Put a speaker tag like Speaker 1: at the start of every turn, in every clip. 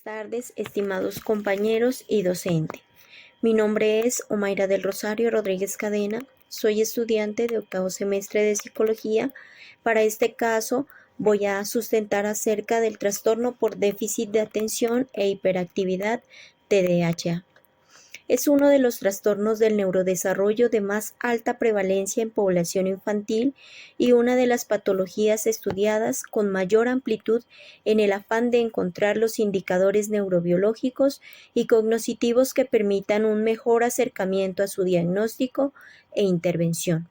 Speaker 1: tardes, estimados compañeros y docente. Mi nombre es Omaira del Rosario Rodríguez Cadena. Soy estudiante de octavo semestre de Psicología. Para este caso, voy a sustentar acerca del trastorno por déficit de atención e hiperactividad TDAH. Es uno de los trastornos del neurodesarrollo de más alta prevalencia en población infantil y una de las patologías estudiadas con mayor amplitud en el afán de encontrar los indicadores neurobiológicos y cognitivos que permitan un mejor acercamiento a su diagnóstico e intervención.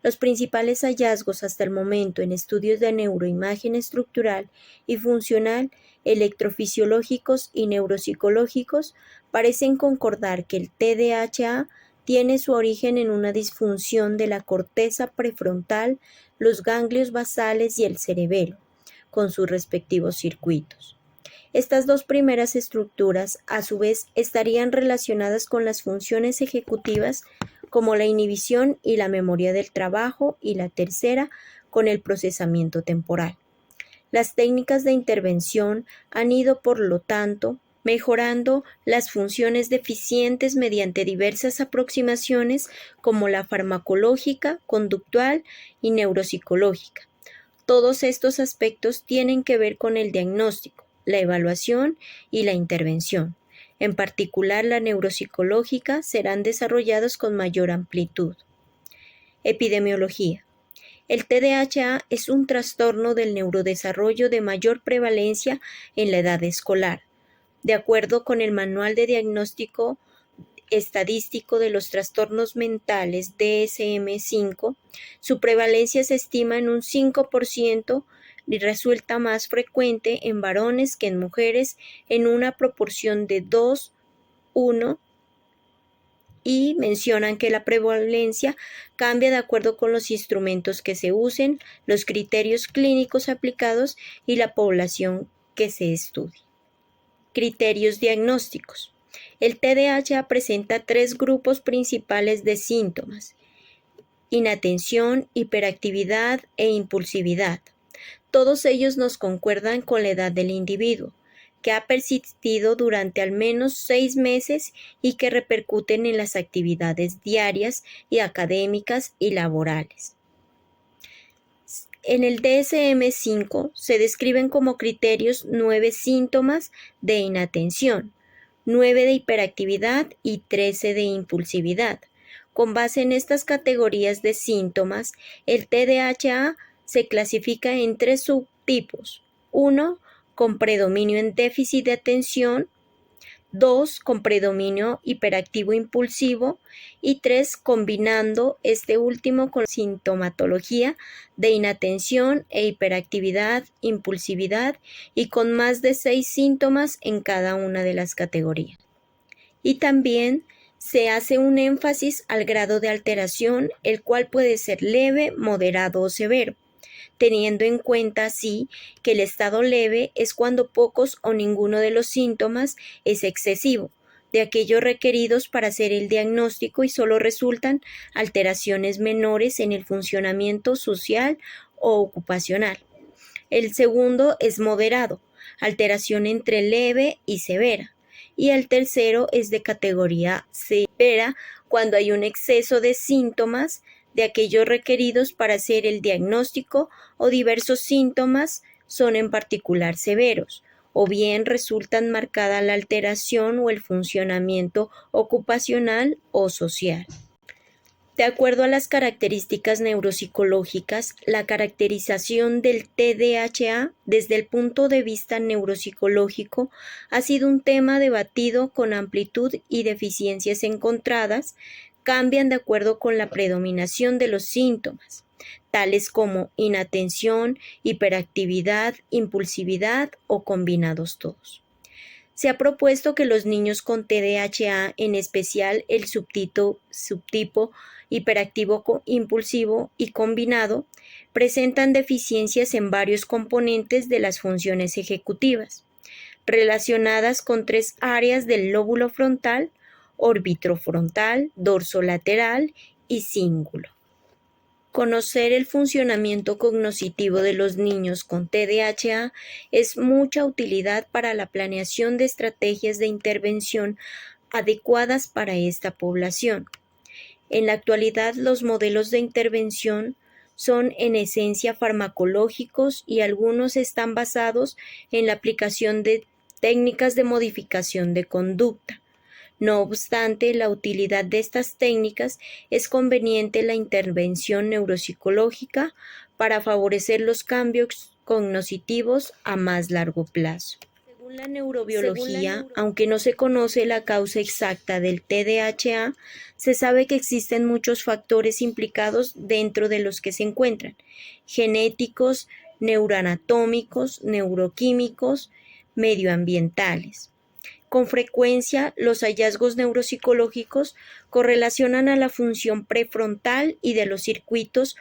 Speaker 1: Los principales hallazgos hasta el momento en estudios de neuroimagen estructural y funcional, electrofisiológicos y neuropsicológicos parecen concordar que el TDAH tiene su origen en una disfunción de la corteza prefrontal, los ganglios basales y el cerebelo, con sus respectivos circuitos. Estas dos primeras estructuras, a su vez, estarían relacionadas con las funciones ejecutivas como la inhibición y la memoria del trabajo, y la tercera con el procesamiento temporal. Las técnicas de intervención han ido, por lo tanto, mejorando las funciones deficientes mediante diversas aproximaciones como la farmacológica, conductual y neuropsicológica. Todos estos aspectos tienen que ver con el diagnóstico, la evaluación y la intervención. En particular, la neuropsicológica serán desarrollados con mayor amplitud. Epidemiología. El TDAH es un trastorno del neurodesarrollo de mayor prevalencia en la edad escolar. De acuerdo con el Manual de Diagnóstico Estadístico de los Trastornos Mentales DSM-5, su prevalencia se estima en un 5% y resulta más frecuente en varones que en mujeres en una proporción de 2:1, y mencionan que la prevalencia cambia de acuerdo con los instrumentos que se usen, los criterios clínicos aplicados y la población que se estudie. Criterios diagnósticos. El TDAH presenta 3 grupos principales de síntomas: inatención, hiperactividad e impulsividad. Todos ellos nos concuerdan con la edad del individuo, que ha persistido durante al menos 6 meses y que repercuten en las actividades diarias y académicas y laborales. En el DSM-5 se describen como criterios 9 síntomas de inatención, 9 de hiperactividad y 13 de impulsividad. Con base en estas categorías de síntomas, el TDAH se clasifica en 3 subtipos: 1, con predominio en déficit de atención; 2, con predominio hiperactivo impulsivo; y 3, combinando este último con sintomatología de inatención e hiperactividad, impulsividad, y con más de 6 síntomas en cada una de las categorías. Y también se hace un énfasis al grado de alteración, el cual puede ser leve, moderado o severo, teniendo en cuenta así que el estado leve es cuando pocos o ninguno de los síntomas es excesivo, de aquellos requeridos para hacer el diagnóstico, y solo resultan alteraciones menores en el funcionamiento social o ocupacional. El segundo es moderado, alteración entre leve y severa. Y el tercero es de categoría severa, cuando hay un exceso de síntomas de aquellos requeridos para hacer el diagnóstico, o diversos síntomas son en particular severos, o bien resultan marcada la alteración o el funcionamiento ocupacional o social. De acuerdo a las características neuropsicológicas, la caracterización del TDAH desde el punto de vista neuropsicológico ha sido un tema debatido con amplitud, y deficiencias encontradas cambian de acuerdo con la predominación de los síntomas, tales como inatención, hiperactividad, impulsividad o combinados todos. Se ha propuesto que los niños con TDAH, en especial el subtipo hiperactivo impulsivo y combinado, presentan deficiencias en varios componentes de las funciones ejecutivas, relacionadas con 3 áreas del lóbulo frontal: orbitofrontal, dorsolateral y cíngulo. Conocer el funcionamiento cognitivo de los niños con TDAH es mucha utilidad para la planeación de estrategias de intervención adecuadas para esta población. En la actualidad, los modelos de intervención son en esencia farmacológicos y algunos están basados en la aplicación de técnicas de modificación de conducta. No obstante, la utilidad de estas técnicas es conveniente la intervención neuropsicológica para favorecer los cambios cognitivos a más largo plazo. Según la neurobiología, aunque no se conoce la causa exacta del TDAH, se sabe que existen muchos factores implicados dentro de los que se encuentran genéticos, neuroanatómicos, neuroquímicos, medioambientales. Con frecuencia, los hallazgos neuropsicológicos correlacionan a la función prefrontal y de los circuitos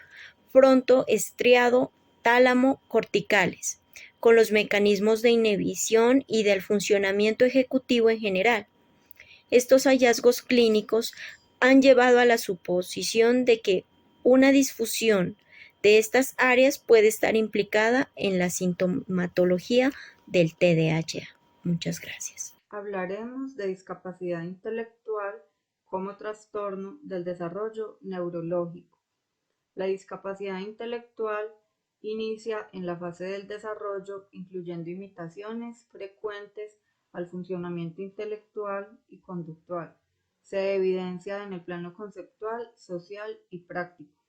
Speaker 1: frontoestriado tálamo corticales, con los mecanismos de inhibición y del funcionamiento ejecutivo en general. Estos hallazgos clínicos han llevado a la suposición de que una disfunción de estas áreas puede estar implicada en la sintomatología del TDAH. Muchas gracias.
Speaker 2: Hablaremos de discapacidad intelectual como trastorno del desarrollo neurológico. La discapacidad intelectual inicia en la fase del desarrollo, incluyendo imitaciones frecuentes al funcionamiento intelectual y conductual. Se evidencia en el plano conceptual, social y práctico.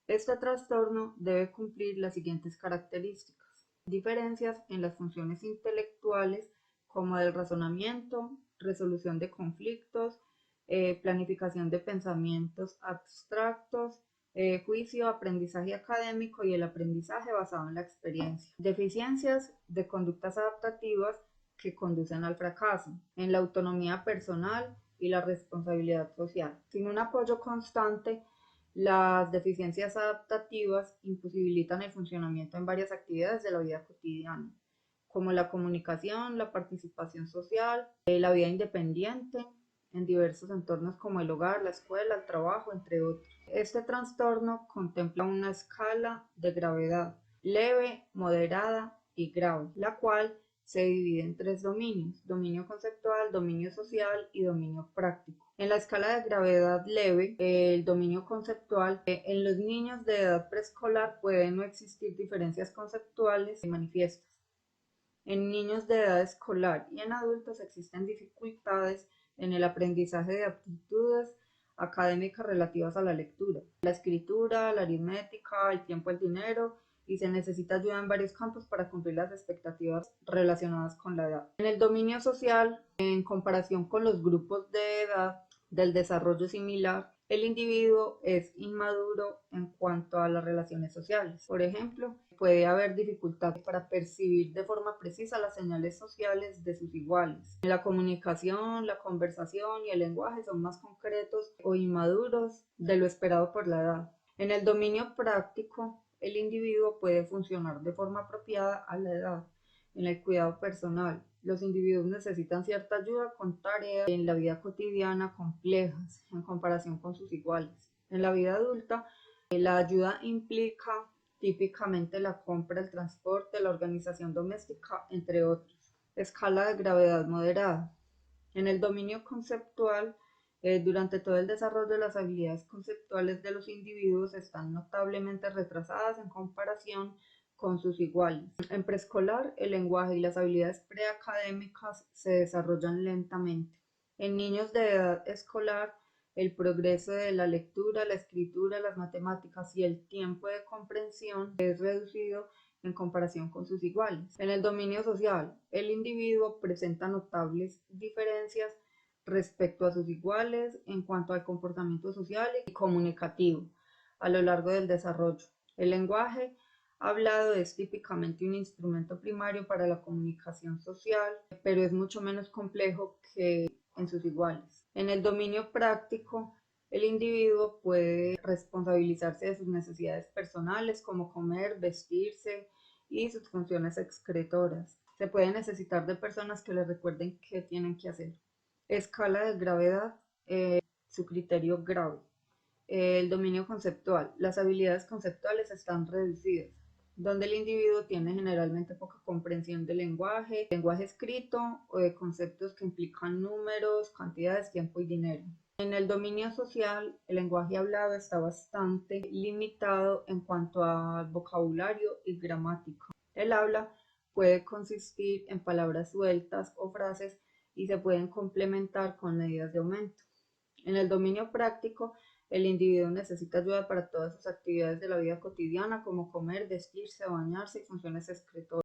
Speaker 2: Este trastorno debe cumplir las siguientes características: diferencias en las funciones intelectuales como el razonamiento, resolución de conflictos, planificación de pensamientos abstractos, juicio, aprendizaje académico y el aprendizaje basado en la experiencia. Deficiencias de conductas adaptativas que conducen al fracaso, en la autonomía personal y la responsabilidad social. Sin un apoyo constante, las deficiencias adaptativas imposibilitan el funcionamiento en varias actividades de la vida cotidiana, como la comunicación, la participación social, la vida independiente en diversos entornos como el hogar, la escuela, el trabajo, entre otros. Este trastorno contempla una escala de gravedad leve, moderada y grave, la cual se divide en tres dominios: dominio conceptual, dominio social y dominio práctico. En la escala de gravedad leve, el dominio conceptual, en los niños de edad preescolar pueden no existir diferencias conceptuales manifiestas. En niños de edad escolar y en adultos existen dificultades en el aprendizaje de aptitudes académicas relativas a la lectura, la escritura, la aritmética, el tiempo, el dinero, y se necesita ayuda en varios campos para cumplir las expectativas relacionadas con la edad. En el dominio social, en comparación con los grupos de edad del desarrollo similar, el individuo es inmaduro en cuanto a las relaciones sociales. Por ejemplo, puede haber dificultad para percibir de forma precisa las señales sociales de sus iguales. La comunicación, la conversación y el lenguaje son más concretos o inmaduros de lo esperado por la edad. En el dominio práctico, el individuo puede funcionar de forma apropiada a la edad. En el cuidado personal, los individuos necesitan cierta ayuda con tareas en la vida cotidiana complejas en comparación con sus iguales. En la vida adulta, la ayuda implica típicamente la compra, el transporte, la organización doméstica, entre otros. Escala de gravedad moderada. En el dominio conceptual, durante todo el desarrollo, las habilidades conceptuales de los individuos están notablemente retrasadas en comparación con sus iguales. En preescolar, el lenguaje y las habilidades preacadémicas se desarrollan lentamente. En niños de edad escolar, el progreso de la lectura, la escritura, las matemáticas y el tiempo de comprensión es reducido en comparación con sus iguales. En el dominio social, el individuo presenta notables diferencias respecto a sus iguales en cuanto al comportamiento social y comunicativo a lo largo del desarrollo. El lenguaje hablado es típicamente un instrumento primario para la comunicación social, pero es mucho menos complejo que en sus iguales. En el dominio práctico, el individuo puede responsabilizarse de sus necesidades personales como comer, vestirse y sus funciones excretoras. Se puede necesitar de personas que le recuerden qué tienen que hacer. Escala de gravedad, su criterio grave. El dominio conceptual. Las habilidades conceptuales están reducidas, donde el individuo tiene generalmente poca comprensión del lenguaje escrito o de conceptos que implican números, cantidades, tiempo y dinero. En el dominio social, el lenguaje hablado está bastante limitado en cuanto al vocabulario y gramática. El habla puede consistir en palabras sueltas o frases y se pueden complementar con medidas de aumento. En el dominio práctico, el individuo necesita ayuda para todas sus actividades de la vida cotidiana, como comer, vestirse, bañarse y funciones excretorias.